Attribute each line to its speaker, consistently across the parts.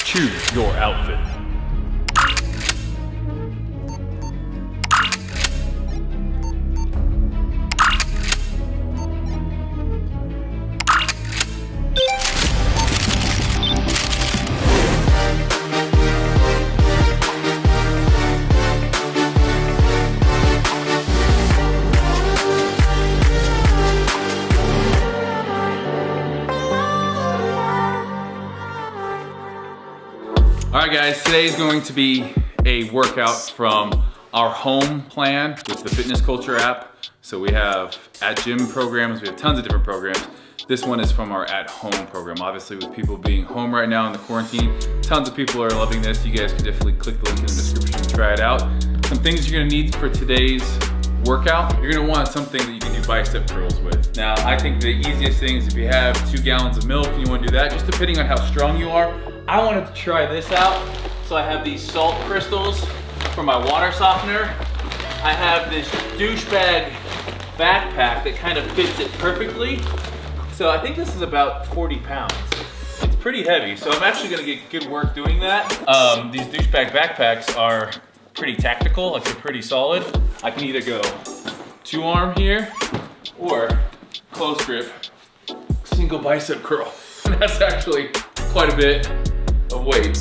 Speaker 1: Choose your outfit. All right guys, today is going to be a workout from our home plan with the Fitness Culture app. So we have at gym programs, we have tons of different programs. This one is from our at home program. Obviously with people being home right now in the quarantine, tons of people are loving this. You guys can definitely click the link in the description and try it out. Some things you're gonna need for today's workout. You're gonna want something that you can do bicep curls with. Now, I think the easiest thing is if you have 2 gallons of milk and you wanna do that, just depending on how strong you are. I wanted to try this out. So I have these salt crystals for my water softener. I have this douchebag backpack that kind of fits it perfectly. So I think this is about 40 pounds. It's pretty heavy, so I'm actually gonna get good work doing that. These douchebag backpacks are pretty tactical, like they're pretty solid. I can either go 2-arm here or close grip, single bicep curl. And that's actually quite a bit of weight.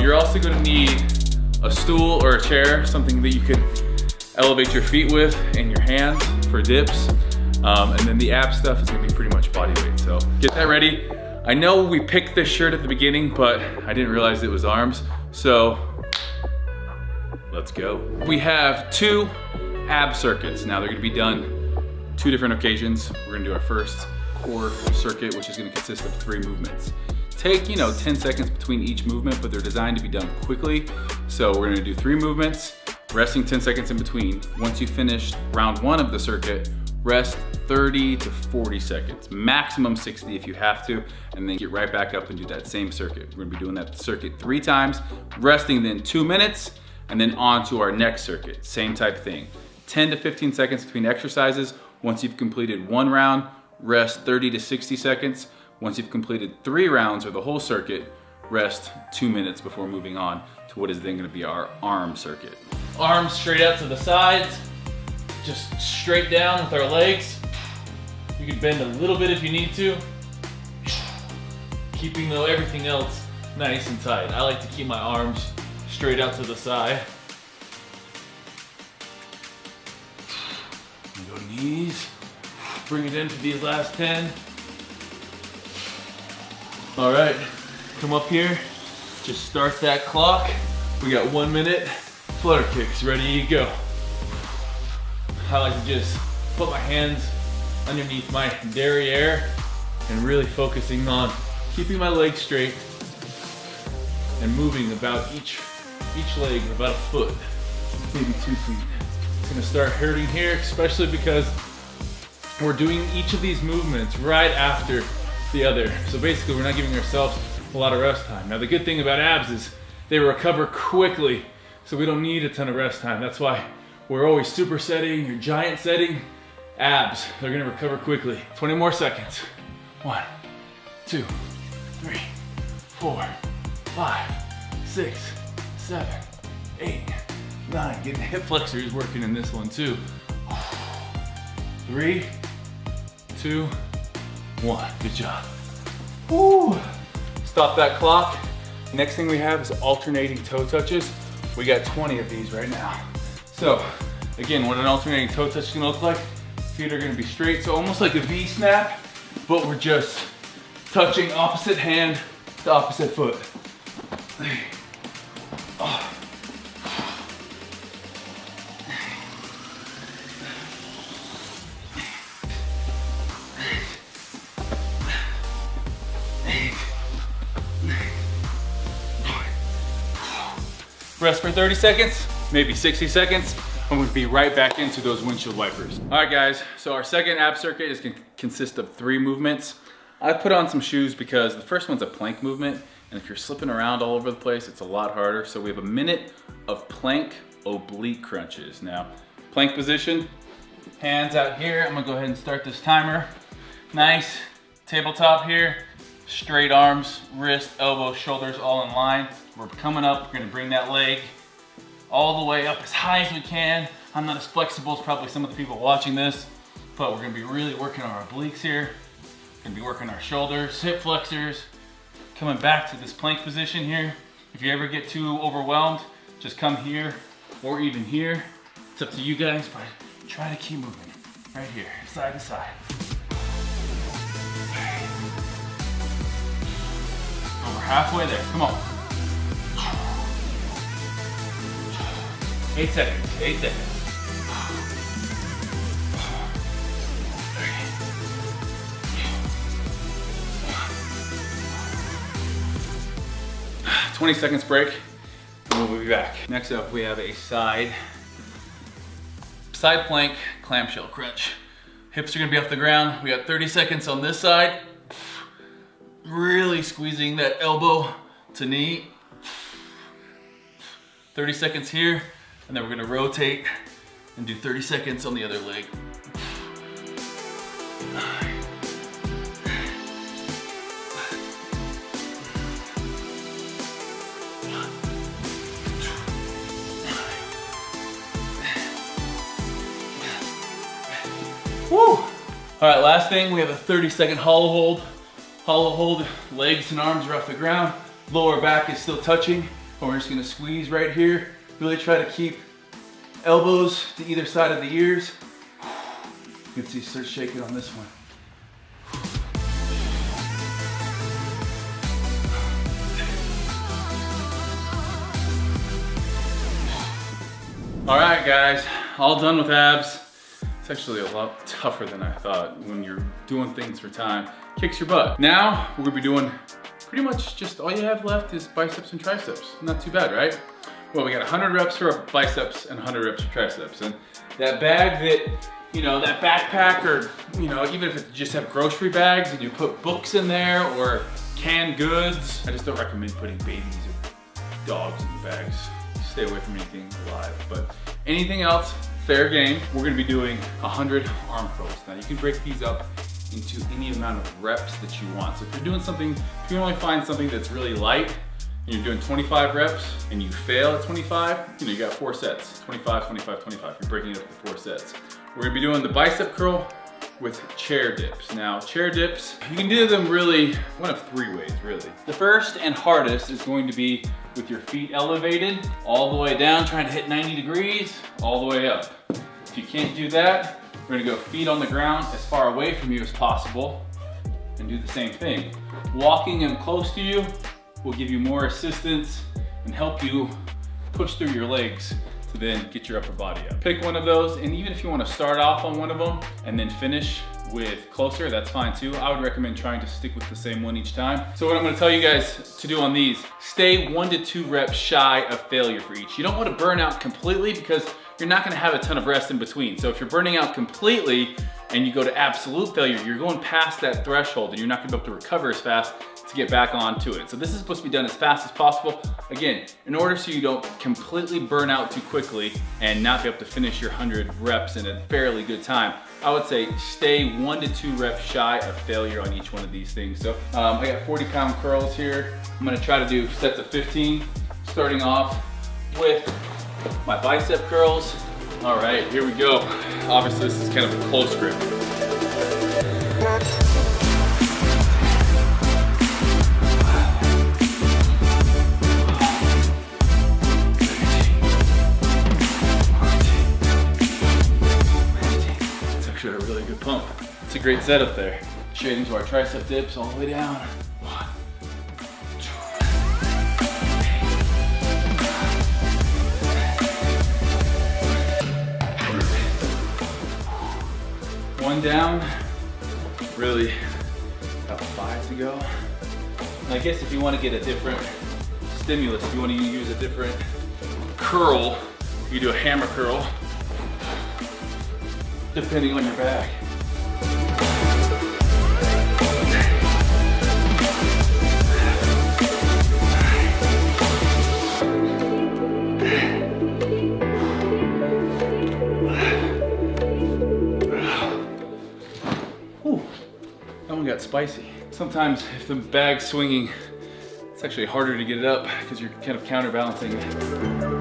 Speaker 1: You're also gonna need a stool or a chair, something that you could elevate your feet with and your hands for dips. And then the ab stuff is gonna be pretty much body weight. So get that ready. I know we picked this shirt at the beginning, but I didn't realize it was arms. So let's go. We have 2 ab circuits. Now they're gonna be done 2 different occasions. We're gonna do our first core circuit, which is gonna consist of 3 movements. Take, 10 seconds between each movement, but they're designed to be done quickly. So we're gonna do 3 movements, resting 10 seconds in between. Once you finish round 1 of the circuit, rest 30 to 40 seconds, maximum 60 if you have to, and then get right back up and do that same circuit. We're gonna be doing that circuit 3 times, resting then 2 minutes, and then on to our next circuit, same type thing. 10 to 15 seconds between exercises. Once you've completed 1 round, rest 30 to 60 seconds. Once you've completed 3 rounds or the whole circuit, rest 2 minutes before moving on to what is then gonna be our arm circuit. Arms straight out to the sides, just straight down with our legs. You can bend a little bit if you need to, keeping though everything else nice and tight. I like to keep my arms straight out to the side. Go knees, bring it in for these last 10. All right, come up here, just start that clock. We got 1 minute, flutter kicks, ready to go. I like to just put my hands underneath my derriere and really focusing on keeping my legs straight and moving about each leg about a foot, maybe 2 feet. It's gonna start hurting here, especially because we're doing each of these movements right after the other. So basically we're not giving ourselves a lot of rest time. Now the good thing about abs is they recover quickly, so we don't need a ton of rest time. That's why we're always supersetting or giant setting. Abs, they're gonna recover quickly. 20 more seconds. 1, 2, 3, 4, 5, 6, 7, 8, 9. Getting the hip flexors working in this one too. 3, 2, 1. Good job. Woo. Stop that clock. Next thing we have is alternating toe touches. We got 20 of these right now. So again, what an alternating toe touch is gonna look like. Feet are gonna be straight, so almost like a V snap, but we're just touching opposite hand to opposite foot. Oh. Rest for 30 seconds, maybe 60 seconds, and we'll be right back into those windshield wipers. All right guys, so our second ab circuit is gonna consist of 3 movements. I put on some shoes because the first one's a plank movement, and if you're slipping around all over the place, it's a lot harder. So we have a minute of plank oblique crunches. Now, plank position, hands out here. I'm gonna go ahead and start this timer. Nice tabletop here, Straight arms, wrist, elbows, shoulders all in line. We're coming up, we're gonna bring that leg all the way up as high as we can. I'm not as flexible as probably some of the people watching this, but we're gonna be really working on our obliques here. Gonna be working our shoulders, hip flexors, coming back to this plank position here. If you ever get too overwhelmed, just come here or even here. It's up to you guys, but try to keep moving. Right here, side to side. Over halfway there, come on. 8 seconds, 8 seconds. 20 seconds break, and we'll be back. Next up, we have a side plank clamshell crunch. Hips are gonna be off the ground. We got 30 seconds on this side. Really squeezing that elbow to knee. 30 seconds here, and then we're gonna rotate and do 30 seconds on the other leg. Woo! All right, last thing, we have a 30-second hollow hold. Hollow hold, legs and arms are off the ground. Lower back is still touching. And we're just gonna squeeze right here. Really try to keep elbows to either side of the ears. You can see start shaking on this one. All right, guys, all done with abs. It's actually a lot tougher than I thought when you're doing things for time. Kicks your butt. Now, we're gonna be doing pretty much just all you have left is biceps and triceps. Not too bad, right? Well, we got 100 reps for our biceps and 100 reps for triceps. And that bag that, you know, that backpack or, you know, even if it just have grocery bags and you put books in there or canned goods, I just don't recommend putting babies or dogs in the bags. Stay away from anything alive. But anything else, fair game. We're gonna be doing 100 arm curls. Now you can break these up into any amount of reps that you want. So if you're doing something, if you only find something that's really light, and you're doing 25 reps and you fail at 25, you know, you got 4 sets, 25, 25, 25. You're breaking it up to 4 sets. We're gonna be doing the bicep curl with chair dips. Now, chair dips, you can do them really one of 3 ways, really. The first and hardest is going to be with your feet elevated, all the way down, trying to hit 90 degrees, all the way up. If you can't do that, we're gonna go feet on the ground as far away from you as possible and do the same thing. Walking them close to you will give you more assistance and help you push through your legs to then get your upper body up. Pick one of those, and even if you wanna start off on one of them and then finish with closer, that's fine too. I would recommend trying to stick with the same one each time. So what I'm gonna tell you guys to do on these, stay 1 to 2 reps shy of failure for each. You don't wanna burn out completely because you're not gonna have a ton of rest in between. So if you're burning out completely and you go to absolute failure, you're going past that threshold and you're not gonna be able to recover as fast to get back onto it. So this is supposed to be done as fast as possible. Again, in order so you don't completely burn out too quickly and not be able to finish your 100 reps in a fairly good time, I would say stay 1 to 2 reps shy of failure on each one of these things. So I got 40-pound curls here. I'm gonna try to do sets of 15, starting off with my bicep curls. All right, here we go. Obviously, this is kind of a close grip. It's actually a really good pump. It's a great setup there. Straight into our tricep dips all the way down. 1, 2, 1 down, really about 5 to go. And I guess if you want to get a different stimulus, if you want to use a different curl, you do a hammer curl, depending on your back. That one got spicy. sometimes if the bag's swinging, it's actually harder to get it up because you're kind of counterbalancing it.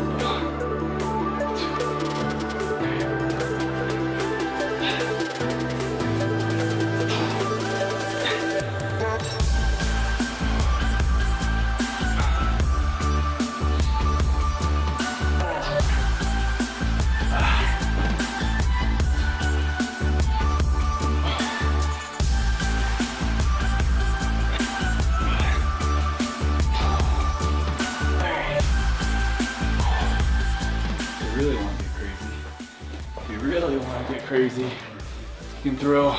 Speaker 1: Really want to get crazy, you can throw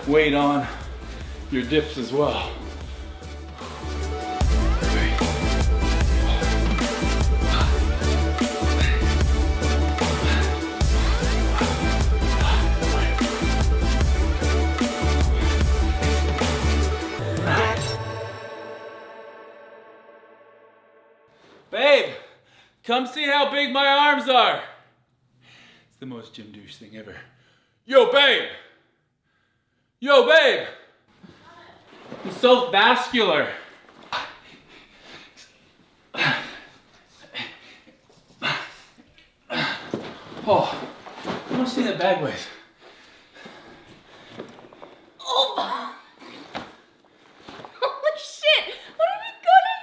Speaker 1: weight on your dips as well. Babe, come see how big my arms are. The most gym douche thing ever. Yo, babe! Yo, babe! I'm so vascular. Oh, how much do you think that bag weighs?
Speaker 2: Oh! Holy shit! What have we got in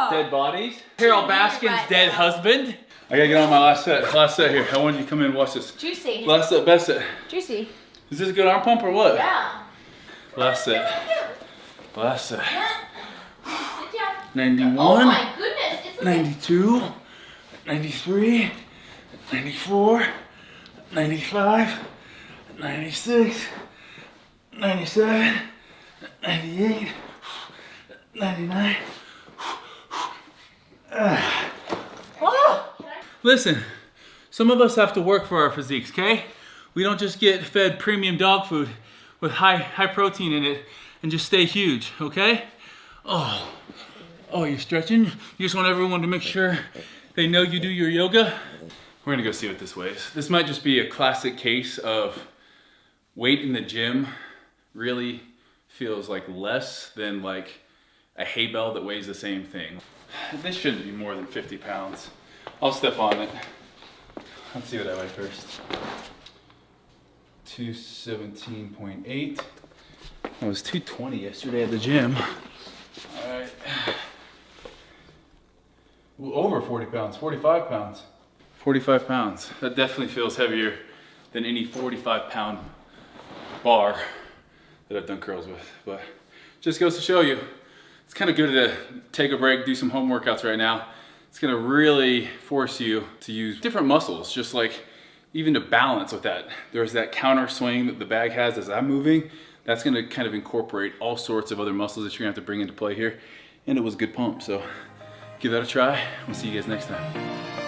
Speaker 2: here?
Speaker 1: Dead bodies. Carol Baskin's dead husband. I gotta get on my last set. Last set here. I want you to come in and watch this.
Speaker 2: Juicy.
Speaker 1: Last set, best set.
Speaker 2: Juicy.
Speaker 1: Is this a good arm pump or what?
Speaker 2: Yeah.
Speaker 1: Last set. Last set.
Speaker 2: Yeah. Sit down.
Speaker 1: 91.
Speaker 2: Oh my goodness. It's
Speaker 1: 92. 93. 94. 95. 96. 97. 98. 99. Listen, some of us have to work for our physiques, okay? We don't just get fed premium dog food with high protein in it and just stay huge, okay? Oh, you're stretching? You just want everyone to make sure they know you do your yoga? We're gonna go see what this weighs. This might just be a classic case of weight in the gym really feels like less than like a hay bale that weighs the same thing. This shouldn't be more than 50 pounds. I'll step on it. Let's see what I weigh first. 217.8. I was 220 yesterday at the gym. All right. Ooh, over 40 pounds, 45 pounds. 45 pounds. That definitely feels heavier than any 45-pound bar that I've done curls with. But just goes to show you, it's kind of good to take a break, do some home workouts right now. It's gonna really force you to use different muscles, just like even to balance with that. There's that counter swing that the bag has as I'm moving. That's gonna kind of incorporate all sorts of other muscles that you're gonna have to bring into play here. And it was a good pump, so give that a try. We'll see you guys next time.